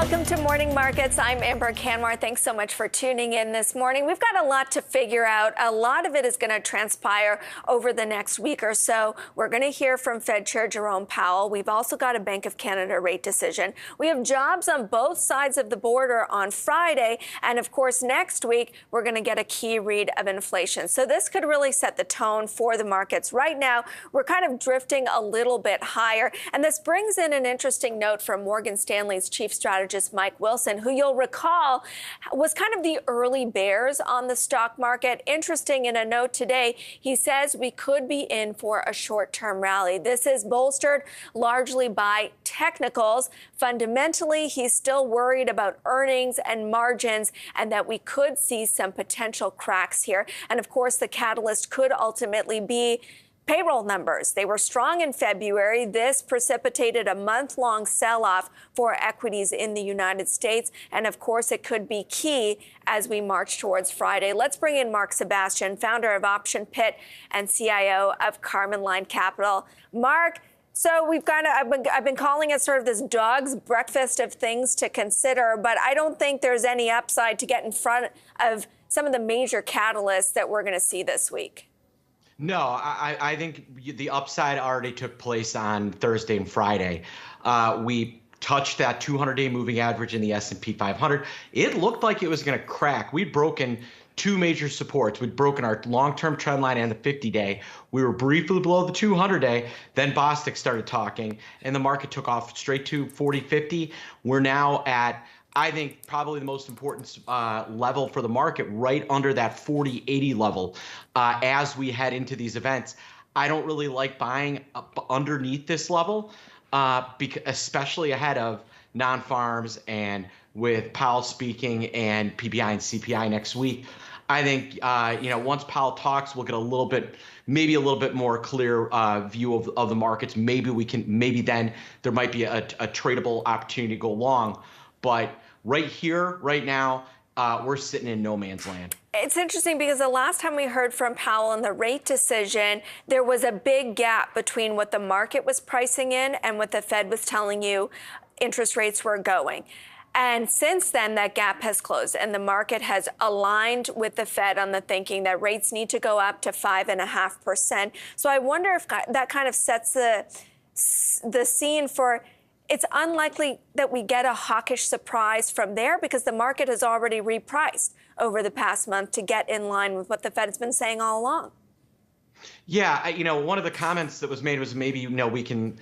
Welcome to Morning Markets. I'm Amber Canmore. Thanks so much for tuning in this morning. We've got a lot to figure out. A lot of it is going to transpire over the next week or so. We're going to hear from Fed Chair Jerome Powell. We've also got a Bank of Canada rate decision. We have jobs on both sides of the border on Friday. And of course, next week, we're going to get a key read of inflation. So this could really set the tone for the markets. Right now, we're kind of drifting a little bit higher. And this brings in an interesting note from Morgan Stanley's chief strategist, Mike Wilson, who you'll recall was kind of the early bears on the stock market. Interesting, in a note today, he says we could be in for a short-term rally. This is bolstered largely by technicals. Fundamentally, he's still worried about earnings and margins and that we could see some potential cracks here. And of course, the catalyst could ultimately be payroll numbers. They were strong in February. This precipitated a month-long sell-off for equities in the United States. And of course, it could be key as we march towards Friday. Let's bring in Mark Sebastian, founder of Option Pit and CIO of Karman Line Capital. Mark, so I've been calling it sort of this dog's breakfast of things to consider, but I don't think there's any upside to get in front of some of the major catalysts that we're going to see this week. No, I think the upside already took place on Thursday and Friday. We touched that 200-day moving average in the S&P 500. It looked like it was going to crack. We'd broken two major supports. We'd broken our long-term trend line and the 50-day. We were briefly below the 200-day. Then Bostic started talking, and the market took off straight to 40-50. We're now at, I think, probably the most important level for the market, right under that 40-80 level as we head into these events. I don't really like buying up underneath this level, especially ahead of non-farms and with Powell speaking and PPI and CPI next week. I think once Powell talks, we'll get maybe a little bit more clear view of the markets. Maybe then there might be a tradable opportunity to go long. But right here, right now, we're sitting in no man's land. It's interesting because the last time we heard from Powell in the rate decision, there was a big gap between what the market was pricing in and what the Fed was telling you interest rates were going. And since then, that gap has closed and the market has aligned with the Fed on the thinking that rates need to go up to 5.5%. So I wonder if that kind of sets the scene for it's unlikely that we get a hawkish surprise from there because the market has already repriced over the past month to get in line with what the Fed has been saying all along. Yeah, one of the comments that was made was maybe, we can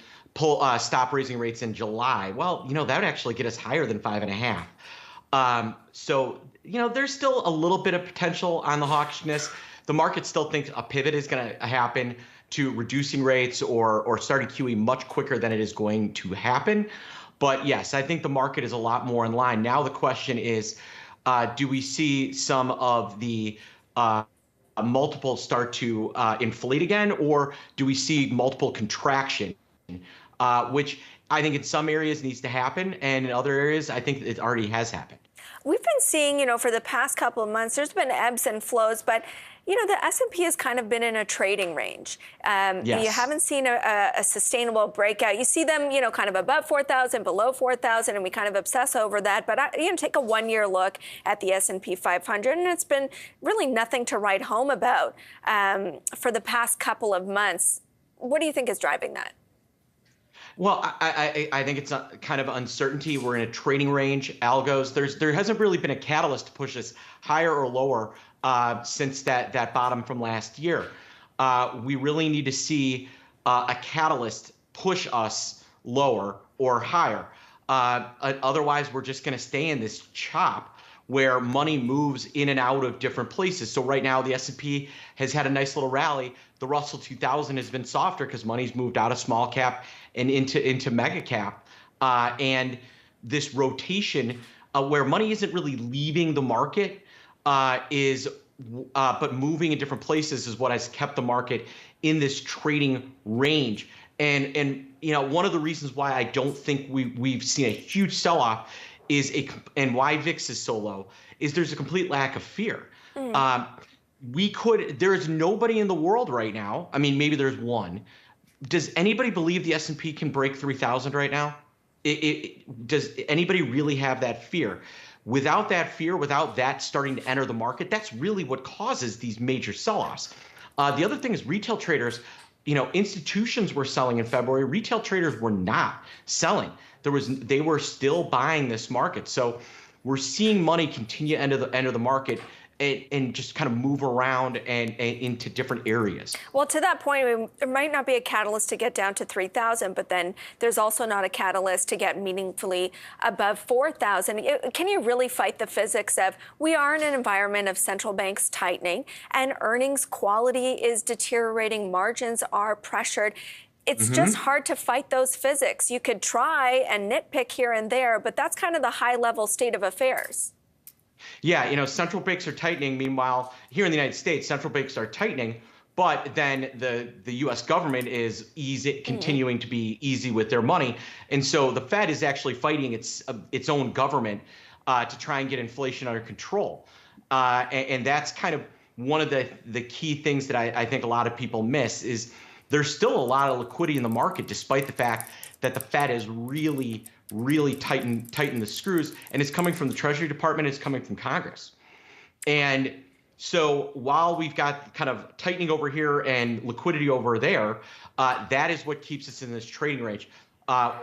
stop raising rates in July. Well, that would actually get us higher than 5.5. So, there's still a little bit of potential on the hawkishness. The market still thinks a pivot is going to happen to reducing rates or starting QE much quicker than it is going to happen. But yes, I think the market is a lot more in line. Now the question is, do we see some of the multiples start to inflate again, or do we see multiple contraction, which I think in some areas needs to happen, and in other areas I think it already has happened. We've been seeing, for the past couple of months, there's been ebbs and flows, but the S&P has kind of been in a trading range. Yes. You haven't seen a sustainable breakout. You see them, kind of above 4,000, below 4,000, and we kind of obsess over that. But take a one-year look at the S&P 500, and it's been really nothing to write home about for the past couple of months. What do you think is driving that? Well, I think it's a kind of uncertainty. We're in a trading range, algos. There hasn't really been a catalyst to push us higher or lower since that bottom from last year. We really need to see a catalyst push us lower or higher. Otherwise, we're just going to stay in this chop where money moves in and out of different places. So right now, the S&P has had a nice little rally. The Russell 2000 has been softer because money's moved out of small cap and into mega cap. And this rotation where money isn't really leaving the market but moving in different places is what has kept the market in this trading range. And one of the reasons why I don't think we've seen a huge sell-off and why VIX is so low is there's a complete lack of fear. There is nobody in the world right now. I mean, maybe there's one. Does anybody believe the S&P can break 3,000 right now? does anybody really have that fear? Without that fear, without that starting to enter the market, that's really what causes these major sell-offs. The other thing is retail traders, institutions were selling in February. Retail traders were not selling. They were still buying this market. So we're seeing money continue to enter the market and just kind of move around and into different areas. Well, to that point, there might not be a catalyst to get down to 3,000, but then there's also not a catalyst to get meaningfully above 4,000. Can you really fight the physics of we are in an environment of central banks tightening and earnings quality is deteriorating, margins are pressured? It's just hard to fight those physics. You could try and nitpick here and there, but that's kind of the high-level state of affairs. Yeah, central banks are tightening. Meanwhile, here in the United States, central banks are tightening, but then the U.S. government is continuing to be easy with their money. And so the Fed is actually fighting its own government to try and get inflation under control. And that's kind of one of the key things that I think a lot of people miss is there's still a lot of liquidity in the market, despite the fact that the Fed has really tightened the screws, and it's coming from the Treasury Department, it's coming from Congress. And so while we've got kind of tightening over here and liquidity over there, that is what keeps us in this trading range.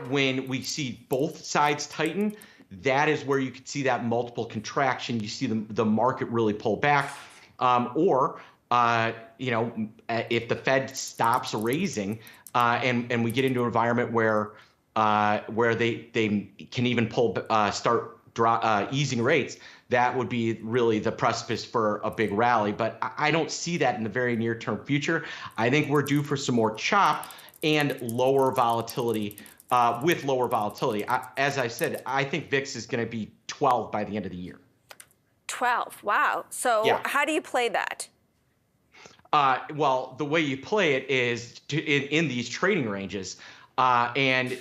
When we see both sides tighten, that is where you could see that multiple contraction. You see the market really pull back, or if the Fed stops raising and we get into an environment where they can even start easing rates, that would be really the precipice for a big rally. But I don't see that in the very near term future. I think we're due for some more chop and lower volatility. With lower volatility, as I said, I think VIX is going to be 12 by the end of the year. 12. Wow. So yeah. How do you play that? Well, the way you play it is in these trading ranges. And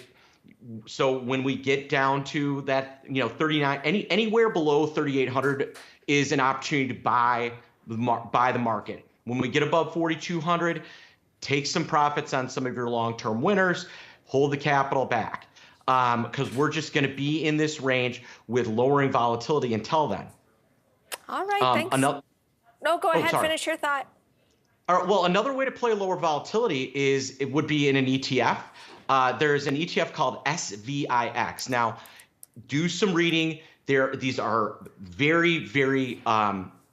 so when we get down to that, 39, anywhere below 3,800 is an opportunity to buy the market. When we get above 4,200, take some profits on some of your long-term winners, hold the capital back, because we're just going to be in this range with lowering volatility until then. All right, thanks. No, go ahead, finish your thought. All right, well, another way to play lower volatility would be in an ETF. There's an ETF called SVIX. Now, do some reading. These are very, very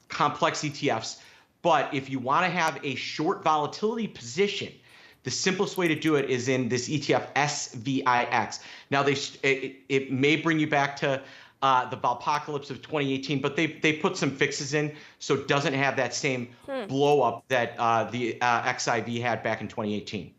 complex ETFs. But if you want to have a short volatility position, the simplest way to do it is in this ETF SVIX. Now, it may bring you back to the Valpocalypse of 2018, but they put some fixes in, so it doesn't have that same blow up that the XIV had back in 2018.